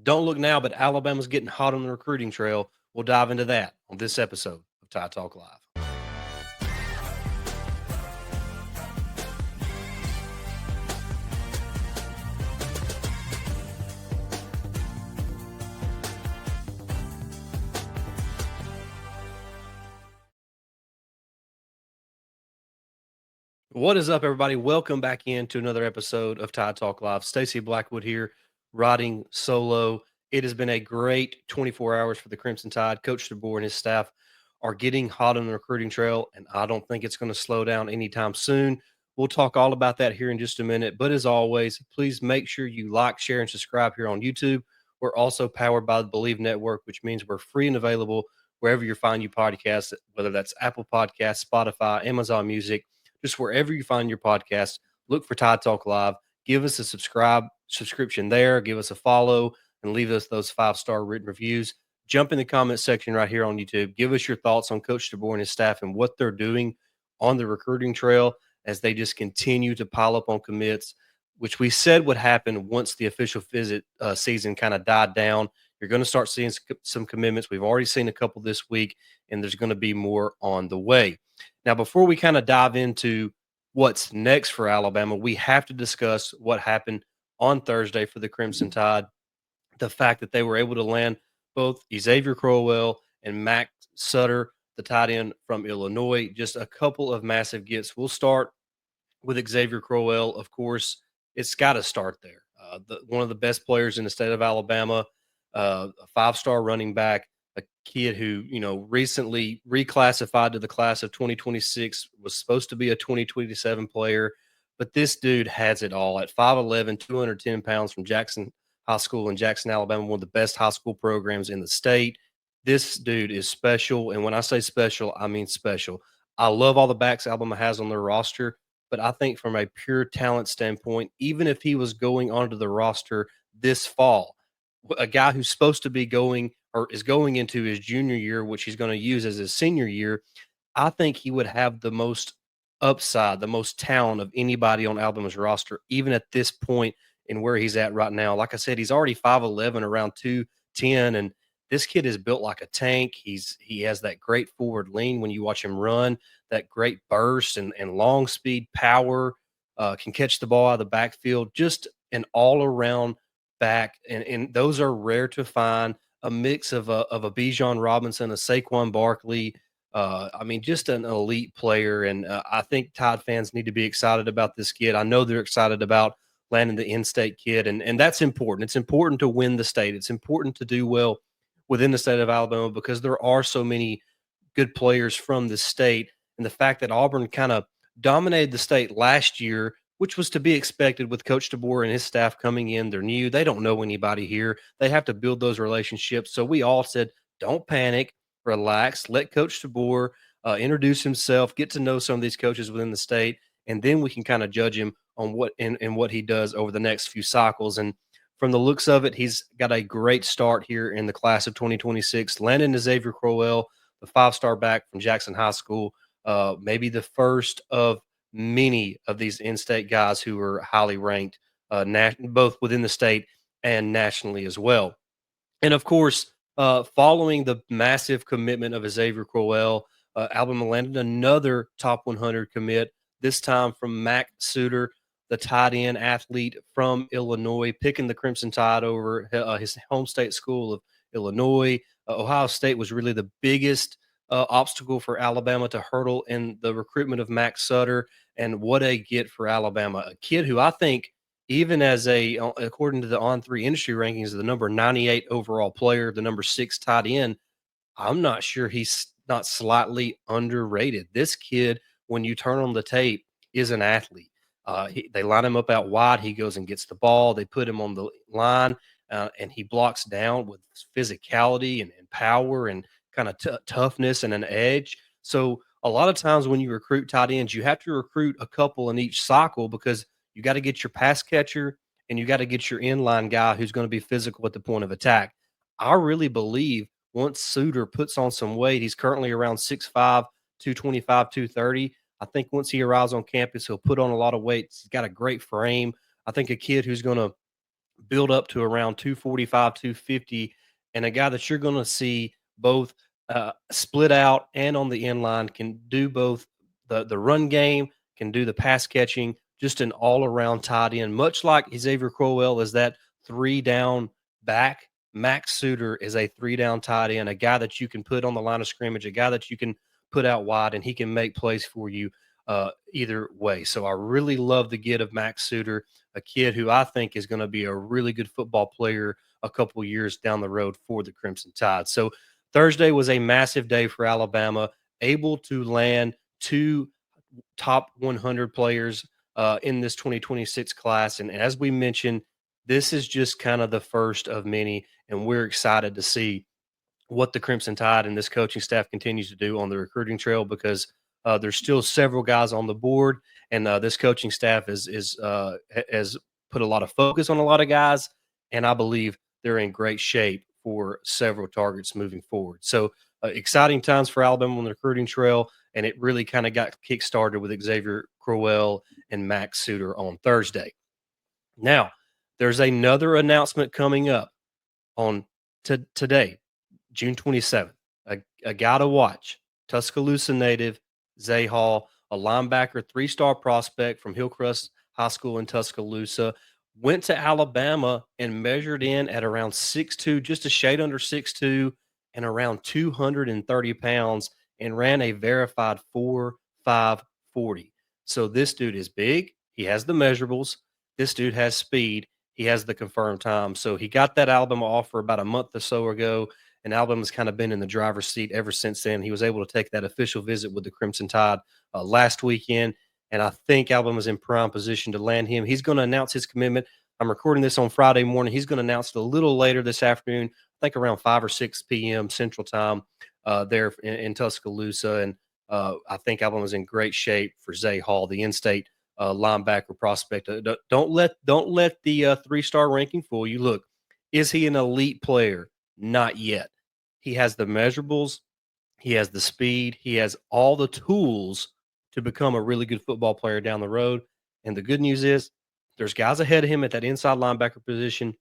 Don't look now, but Alabama's getting hot on the recruiting trail. We'll dive into that on this episode of Tide Talk Live. What is up, everybody? Welcome back into another episode of Tide Talk Live. Stacey Blackwood here, riding solo. It has been a great 24 hours for the Crimson Tide. Coach DeBoer and his staff are getting hot on the recruiting trail, and I don't think it's going to slow down anytime soon. We'll talk all about that here in just a minute. But as always, please make sure you like, share, and subscribe here on YouTube. We're also powered by the Believe Network, which means we're free and available wherever you find your podcasts, whether that's Apple Podcasts, Spotify, Amazon Music, just wherever you find your podcast. Look for Tide Talk Live. Give us a subscription there. Give us a follow and leave us those 5-star written reviews. Jump in the comment section right here on YouTube. Give us your thoughts on Coach DeBoer and his staff and what they're doing on the recruiting trail as they just continue to pile up on commits, which we said would happen once the official visit season kind of died down. You're going to start seeing some commitments. We've already seen a couple this week, and there's going to be more on the way. Now, before we kind of dive into what's next for Alabama, we have to discuss what happened on Thursday for the Crimson Tide. The fact that they were able to land both Xavier Crowell and Mack Sutter, the tight end from Illinois. Just a couple of massive gets. We'll start with Xavier Crowell. Of course, it's got to start there. One of the best players in the state of Alabama, a 5-star running back, a kid who, recently reclassified to the class of 2026, was supposed to be a 2027 player. But this dude has it all at 5'11", 210 pounds, from Jackson High School in Jackson, Alabama, one of the best high school programs in the state. This dude is special. And when I say special, I mean special. I love all the backs Alabama has on their roster, but I think from a pure talent standpoint, even if he was going onto the roster this fall, a guy who's supposed to be going or is going into his junior year, which he's going to use as his senior year, I think he would have the most upside, the most talent of anybody on Alabama's roster, even at this point in where he's at right now. Like I said, he's already 5'11", around 210, and this kid is built like a tank. He has that great forward lean when you watch him run, that great burst and long speed power, can catch the ball out of the backfield, just an all-around back, and those are rare to find. A mix of a Bijan Robinson, a Saquon Barkley. Just an elite player, and I think Tide fans need to be excited about this kid. I know they're excited about landing the in-state kid, and that's important. It's important to win the state. It's important to do well within the state of Alabama because there are so many good players from the state, and the fact that Auburn kind of dominated the state last year, which was to be expected with Coach DeBoer and his staff coming in. They're new. They don't know anybody here. They have to build those relationships. So we all said, don't panic, relax, let Coach DeBoer introduce himself, get to know some of these coaches within the state, and then we can kind of judge him on what and what he does over the next few cycles. And from the looks of it, he's got a great start here in the class of 2026. Landon Xavier Crowell, the 5-star back from Jackson High School, maybe the first of many of these in-state guys who are highly ranked, both within the state and nationally as well. And of course, following the massive commitment of Xavier Crowell, Alabama landed another top 100 commit, this time from Mack Sutter, the tight end athlete from Illinois, picking the Crimson Tide over his home state school of Illinois. Ohio State was really the biggest obstacle for Alabama to hurdle in the recruitment of Mack Sutter. And what a get for Alabama, a kid who I think, even as according to the On3 industry rankings, the number 98 overall player, the number 6 tight end, I'm not sure he's not slightly underrated. This kid, when you turn on the tape, is an athlete. They line him up out wide. He goes and gets the ball. They put him on the line, and he blocks down with physicality and power and kind of toughness and an edge. So a lot of times when you recruit tight ends, you have to recruit a couple in each cycle because you got to get your pass catcher and you got to get your inline guy who's going to be physical at the point of attack. I really believe once Sutter puts on some weight, he's currently around 6'5", 225, 230. I think once he arrives on campus, he'll put on a lot of weight. He's got a great frame. I think a kid who's going to build up to around 245, 250, and a guy that you're going to see both split out and on the end line, can do both the run game, can do the pass catching, just an all around tight end, much like Xavier Crowell is that three down back. Max Sutter is a three down tight end, a guy that you can put on the line of scrimmage, a guy that you can put out wide, and he can make plays for you either way. So I really love the get of Max Sutter, a kid who I think is going to be a really good football player a couple years down the road for the Crimson Tide. So Thursday was a massive day for Alabama, able to land two top 100 players in this 2026 class. And as we mentioned, this is just kind of the first of many, and we're excited to see what the Crimson Tide and this coaching staff continues to do on the recruiting trail, because there's still several guys on the board, and this coaching staff has put a lot of focus on a lot of guys, and I believe they're in great shape for several targets moving forward. So exciting times for Alabama on the recruiting trail, and it really kind of got kick-started with Xavier Crowell and Max Sutter on Thursday. Now, there's another announcement coming up on today, June 27th, a guy to watch, Tuscaloosa native Zay Hall, a linebacker, three-star prospect from Hillcrest High School in Tuscaloosa, went to Alabama and measured in at around 6'2", just a shade under 6'2", and around 230 pounds, and ran a verified 4.5 40. So this dude is big. He has the measurables. This dude has speed. He has the confirmed time. So he got that Alabama offer about a month or so ago, and Alabama's kind of been in the driver's seat ever since then. He was able to take that official visit with the Crimson Tide last weekend, and I think Alabama's in prime position to land him. He's going to announce his commitment. I'm recording this on Friday morning. He's going to announce it a little later this afternoon, I think around 5 or 6 p.m. Central Time there in Tuscaloosa, and I think Alabama's in great shape for Zay Hall, the in-state linebacker prospect. Don't let the three-star ranking fool you. Look, is he an elite player? Not yet. He has the measurables. He has the speed. He has all the tools to become a really good football player down the road. And the good news is there's guys ahead of him at that inside linebacker position.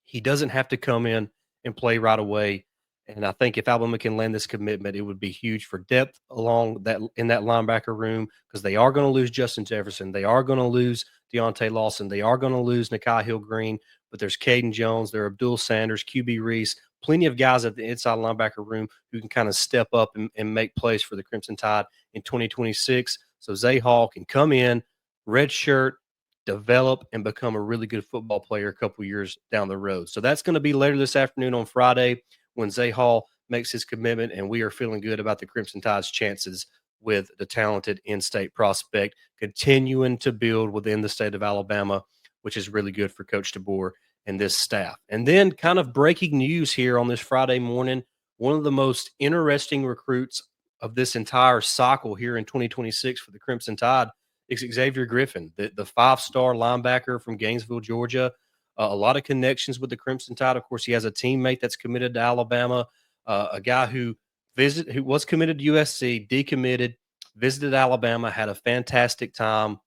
He doesn't have to come in and play right away. And I think if Alabama can land this commitment, it would be huge for depth along that in that linebacker room, because they are going to lose Justin Jefferson. They are going to lose Deontay Lawson. They are going to lose Nakai Hill-Green. But there's Caden Jones, there are Abdul Sanders, QB Reese, plenty of guys at the inside linebacker room who can kind of step up and make plays for the Crimson Tide in 2026. So Zay Hall can come in, redshirt, develop, and become a really good football player a couple years down the road. So that's going to be later this afternoon on Friday when Zay Hall makes his commitment, and we are feeling good about the Crimson Tide's chances with the talented in-state prospect continuing to build within the state of Alabama, which is really good for Coach DeBoer and this staff. And then kind of breaking news here on this Friday morning, one of the most interesting recruits of this entire cycle here in 2026 for the Crimson Tide is Xavier Griffen, the five-star linebacker from Gainesville, Georgia. A lot of connections with the Crimson Tide. Of course, he has a teammate that's committed to Alabama, a guy who was committed to USC, decommitted, visited Alabama, had a fantastic time,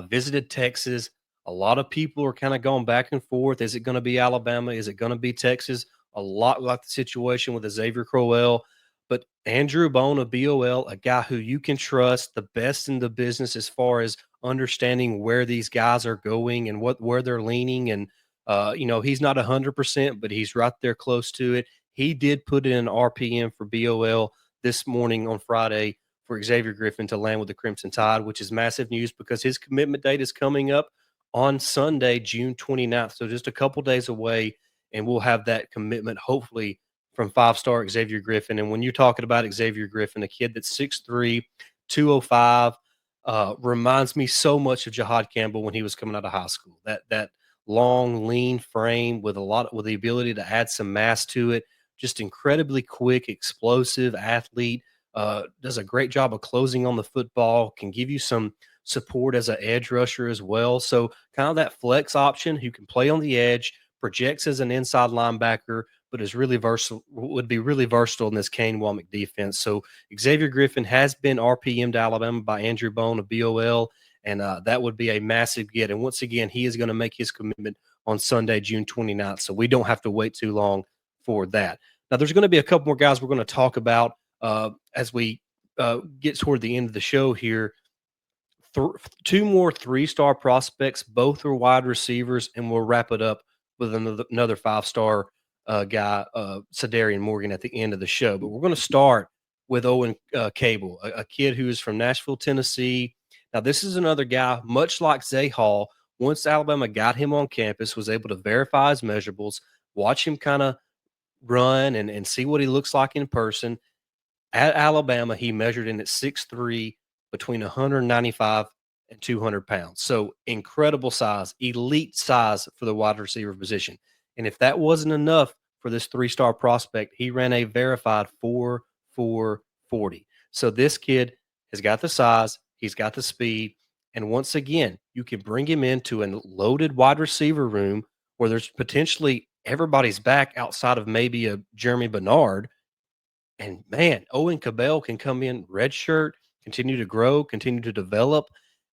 visited Texas. A lot of people are kind of going back and forth. Is it going to be Alabama? Is it going to be Texas? A lot like the situation with Xavier Crowell. But Andrew Bone of BOL, a guy who you can trust, the best in the business as far as understanding where these guys are going and where they're leaning. And, he's not 100%, but he's right there close to it. He did put in an RPM for BOL this morning on Friday for Xavier Griffen to land with the Crimson Tide, which is massive news because his commitment date is coming up on Sunday, June 29th. So just a couple days away, and we'll have that commitment hopefully from five-star Xavier Griffen. And when you're talking about Xavier Griffen, a kid that's 6'3", 205, reminds me so much of Jahad Campbell when he was coming out of high school. That long, lean frame with the ability to add some mass to it. Just incredibly quick, explosive athlete. Does a great job of closing on the football. Can give you some support as an edge rusher as well. So kind of that flex option who can play on the edge, projects as an inside linebacker, but is really versatile, would be really versatile in this Kane Womack defense. So Xavier Griffen has been RPM'd to Alabama by Andrew Bone of BOL, and that would be a massive get. And once again, he is going to make his commitment on Sunday, June 29th. So we don't have to wait too long for that. Now, there's going to be a couple more guys we're going to talk about as we get toward the end of the show here. Two more three-star prospects, both are wide receivers, and we'll wrap it up with another five-star guy, Cederain Morgan, at the end of the show. But we're going to start with Owen Cabbel, a kid who is from Nashville, Tennessee. Now, this is another guy, much like Zay Hall. Once Alabama got him on campus, was able to verify his measurables, watch him kind of run and see what he looks like in person. At Alabama, he measured in at 6'3", between 195 and 200 pounds. So incredible size, elite size for the wide receiver position. And if that wasn't enough for this three-star prospect, he ran a verified 4.40. So this kid has got the size, he's got the speed, and once again, you can bring him into a loaded wide receiver room where there's potentially everybody's back outside of maybe a Jeremy Bernard. And man, Owen Cabbel can come in red shirt, continue to grow, continue to develop,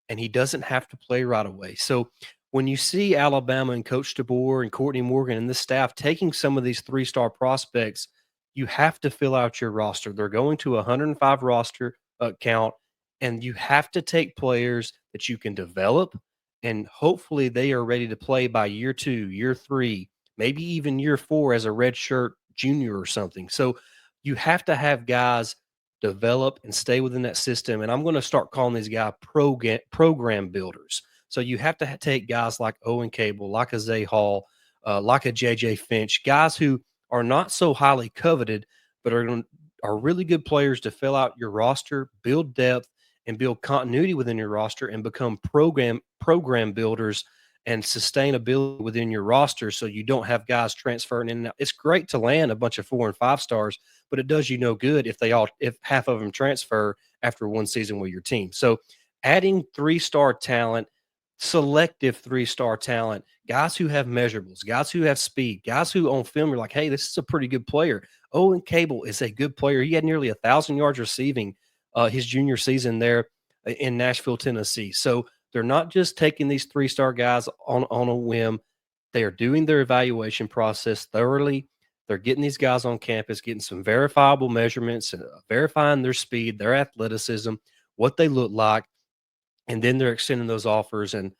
and he doesn't have to play right away. So when you see Alabama and Coach DeBoer and Courtney Morgan and the staff taking some of these three-star prospects, you have to fill out your roster. They're going to a 105 roster count, and you have to take players that you can develop, and hopefully they are ready to play by year 2, year 3, maybe even year 4 as a red shirt junior or something. So you have to have guys develop and stay within that system. And I'm going to start calling these guys program builders. So you have to take guys like Owen Cabbel, like a Zay Hall, like a JJ Finch, guys who are not so highly coveted, but are really good players to fill out your roster, build depth, and build continuity within your roster, and become program builders and sustainability within your roster, so you don't have guys transferring in and out. It's great to land a bunch of 4 and 5 stars, but it does you no good if half of them transfer after one season with your team. So adding three-star talent, selective three-star talent, guys who have measurables, guys who have speed, guys who on film you're like, hey, this is a pretty good player. Owen Cabbel is a good player. He had nearly 1,000 yards receiving his junior season there in Nashville, Tennessee. So they're not just taking these three-star guys on a whim. They are doing their evaluation process thoroughly. They're getting these guys on campus, getting some verifiable measurements, verifying their speed, their athleticism, what they look like, and then they're extending those offers. And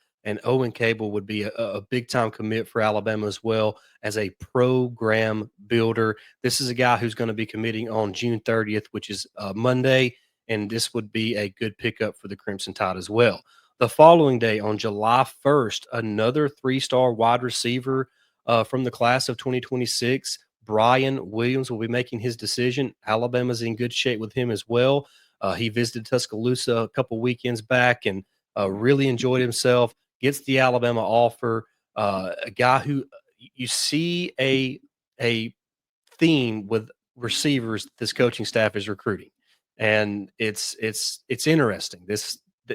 Owen Cabbel would be a big time commit for Alabama as well as a program builder. This is a guy who's going to be committing on June 30th, which is Monday, and this would be a good pickup for the Crimson Tide as well. The following day, on July 1st, another three-star wide receiver from the class of 2026, Brian Williams, will be making his decision. Alabama's in good shape with him as well. He visited Tuscaloosa a couple weekends back and really enjoyed himself. Gets the Alabama offer. A guy who you see a theme with receivers this coaching staff is recruiting, and it's interesting.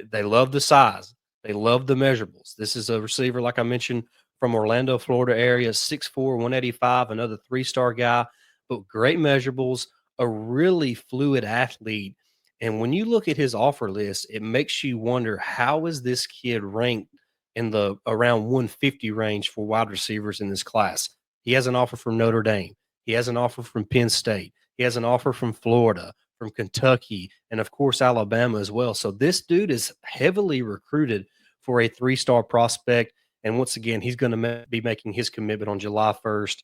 They love the size. They love the measurables. This is a receiver, like I mentioned, from Orlando, Florida area, 6'4", 185, another three-star guy, but great measurables, a really fluid athlete. And when you look at his offer list, it makes you wonder, how is this kid ranked in the around 150 range for wide receivers in this class? He has an offer from Notre Dame. He has an offer from Penn State. He has an offer from Florida, from Kentucky, and of course Alabama as well. So this dude is heavily recruited for a three-star prospect. And once again, he's going to be making his commitment on July 1st,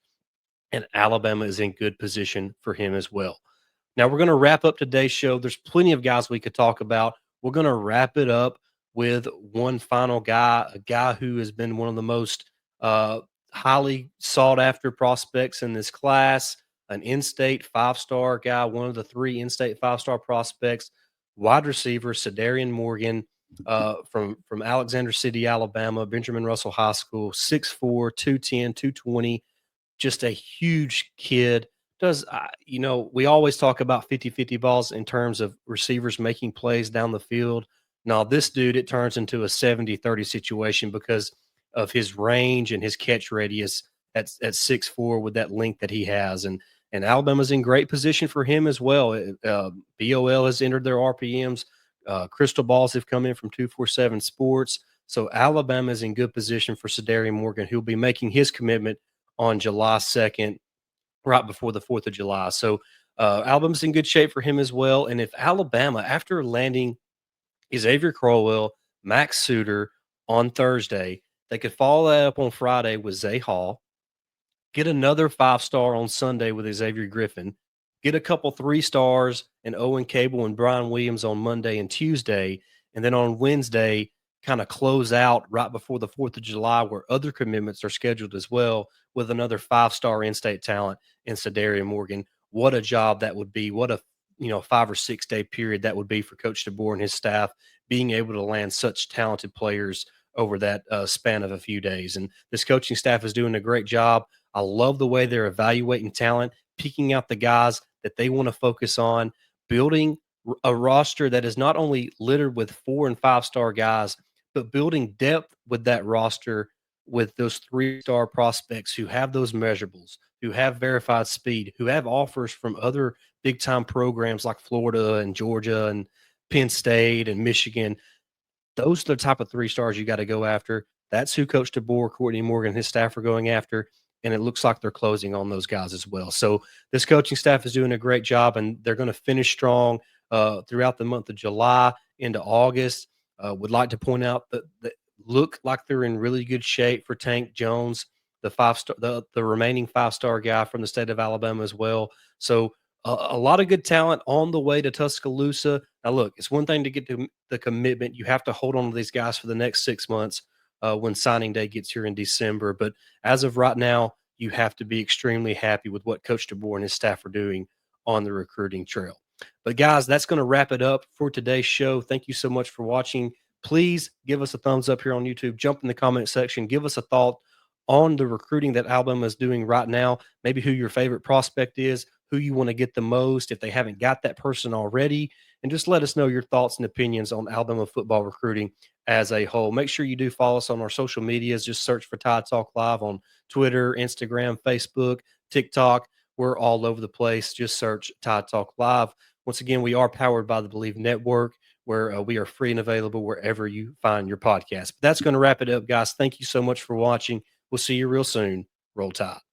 and Alabama is in good position for him as well. Now we're going to wrap up today's show. There's plenty of guys we could talk about. We're going to wrap it up with one final guy, a guy who has been one of the most highly sought-after prospects in this class, an in-state five-star guy, one of the 3 in-state five-star prospects, wide receiver Cederain Morgan from Alexander City, Alabama, Benjamin Russell High School, 6'4", 210, 220, just a huge kid. We always talk about 50-50 balls in terms of receivers making plays down the field. Now, this dude, it turns into a 70-30 situation because of his range and his catch radius at 6'4", with that length that he has. And Alabama's in great position for him as well. BOL has entered their RPMs. Crystal balls have come in from 247 Sports. So Alabama is in good position for Cederain Morgan, who'll be making his commitment on July 2nd, right before the 4th of July. So Alabama's in good shape for him as well. And if Alabama, after landing Xavier Crowell, Mack Sutter on Thursday, they could follow that up on Friday with Zay Hall, get another 5-star on Sunday with Xavier Griffen, get a couple 3 stars and Owen Cabbel and Brian Williams on Monday and Tuesday, and then on Wednesday, kind of close out right before the 4th of July, where other commitments are scheduled as well, with another 5-star in-state talent in Cederain Morgan. What a job that would be! What a 5 or 6 day period that would be for Coach DeBoer and his staff, being able to land such talented players over that span of a few days. And this coaching staff is doing a great job. I love the way they're evaluating talent, picking out the guys that they want to focus on, building a roster that is not only littered with 4 and 5-star guys, but building depth with that roster with those 3-star prospects who have those measurables, who have verified speed, who have offers from other big time programs like Florida and Georgia and Penn State and Michigan. Those are the type of 3 stars you got to go after. That's who Coach DeBoer, Courtney Morgan, and his staff are going after. And it looks like they're closing on those guys as well. So this coaching staff is doing a great job, and they're going to finish strong throughout the month of July into August. Would like to point out that look like they're in really good shape for Tank Jones, the 5-star, the remaining 5-star guy from the state of Alabama as well. So a lot of good talent on the way to Tuscaloosa. Now, look, it's one thing to get to the commitment. You have to hold on to these guys for the next 6 months when signing day gets here in December. But as of right now, you have to be extremely happy with what Coach DeBoer and his staff are doing on the recruiting trail. But, guys, that's going to wrap it up for today's show. Thank you so much for watching. Please give us a thumbs up here on YouTube. Jump in the comment section. Give us a thought on the recruiting that Alabama is doing right now. Maybe who your favorite prospect is, who you want to get the most if they haven't got that person already. And just let us know your thoughts and opinions on Alabama football recruiting as a whole. Make sure you do follow us on our social medias. Just search for Tide Talk Live on Twitter, Instagram, Facebook, TikTok. We're all over the place. Just search Tide Talk Live. Once again, we are powered by the Believe Network, where we are free and available wherever you find your podcast. But that's going to wrap it up, guys. Thank you so much for watching. We'll see you real soon. Roll Tide.